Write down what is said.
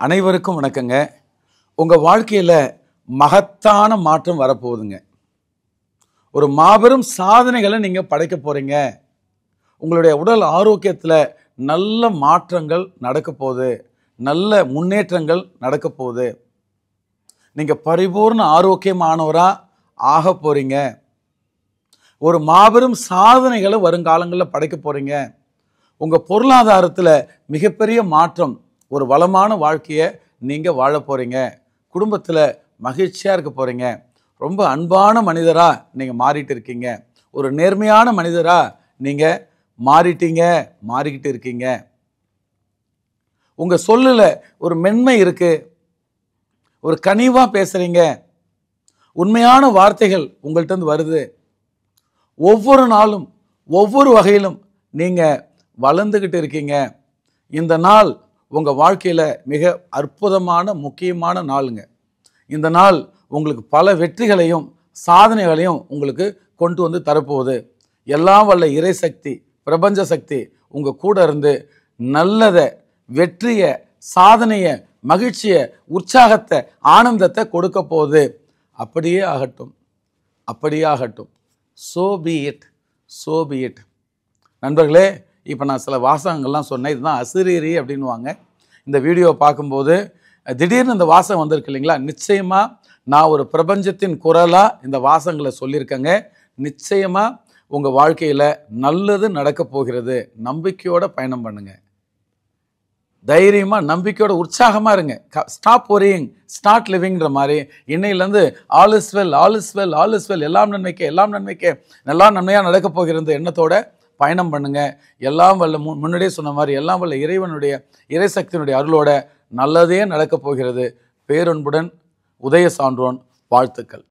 அனைவருக்கும் வணக்கங்க. உங்கள் வாழ்க்கையில் மகத்தான மாற்றம் வரப்போகுதுங்க. ஒரு மாபெரும் சாதனைகளை நீங்கள் படைக்க போகிறீங்க. உங்களுடைய உடல் ஆரோக்கியத்தில் நல்ல மாற்றங்கள் நடக்க போகுது, நல்ல முன்னேற்றங்கள் நடக்க போகுது. நீங்கள் பரிபூர்ண ஆரோக்கியமானவராக ஆக போகிறீங்க. ஒரு மாபெரும் சாதனைகளை வருங்காலங்களில் படைக்க போகிறீங்க. உங்கள் பொருளாதாரத்தில் மிகப்பெரிய மாற்றம், ஒரு வளமான வாழ்க்கையை நீங்கள் வாழ போகிறீங்க. குடும்பத்தில் மகிழ்ச்சியாக இருக்க போகிறீங்க. ரொம்ப அன்பான மனிதராக நீங்கள் மாறிட்டு இருக்கீங்க. ஒரு நேர்மையான மனிதராக நீங்கள் மாறிக்கிட்டு இருக்கீங்க. உங்கள் சொல்லில் ஒரு மென்மை இருக்குது. ஒரு கனிவாக பேசுகிறீங்க. உண்மையான வார்த்தைகள் உங்கள்கிட்ட வருது. ஒவ்வொரு நாளும் ஒவ்வொரு வகையிலும் நீங்கள் வளர்ந்துக்கிட்டு இருக்கீங்க. இந்த நாள் உங்கள் வாழ்க்கையில் மிக அற்புதமான முக்கியமான நாளுங்க. இந்த நாள் உங்களுக்கு பல வெற்றிகளையும் சாதனைகளையும் உங்களுக்கு கொண்டு வந்து தரப்போகுது. எல்லாம் வல்ல இறை சக்தி, பிரபஞ்ச சக்தி உங்கள் கூட இருந்து நல்லதை, வெற்றியை, சாதனையை, மகிழ்ச்சியை, உற்சாகத்தை, ஆனந்தத்தை கொடுக்க போகுது. அப்படியே ஆகட்டும், அப்படியே ஆகட்டும். So be it, so be it. நண்பர்களே, இப்போ நான் சில வாசகங்கள்லாம் சொன்னேன். இதுதான் அசிரீரி அப்படின்வாங்க. இந்த வீடியோ பார்க்கும்போது திடீர்னு இந்த வாசகம் வந்திருக்கு இல்லைங்களா? நிச்சயமாக நான் ஒரு பிரபஞ்சத்தின் குரலாக இந்த வாசகங்களை சொல்லியிருக்கேங்க. நிச்சயமாக உங்கள் வாழ்க்கையில் நல்லது நடக்க போகிறது. நம்பிக்கையோட பயணம் பண்ணுங்க. தைரியமாக, நம்பிக்கையோட, உற்சாகமாக இருங்க. ஸ்டாப் ஒரியிங், ஸ்டார்ட் லிவிங்கிற மாதிரி இன்னையிலேருந்து all is well, all is well, all is well, எல்லாம் நன்மைக்கு, எல்லாம் நன்மைக்கு, எல்லாம் நன்மையாக நடக்க போகிறது எண்ணத்தோட பயணம் பண்ணுங்க. எல்லாம் வல்ல முன்னாடியே சொன்ன மாதிரி எல்லாம் வல்ல இறைவனுடைய, இறைசக்தியினுடைய அருளோட நல்லதே நடக்கப் போகிறது. பேரன்புடன் உதய சான்றோன். வாழ்த்துக்கள்.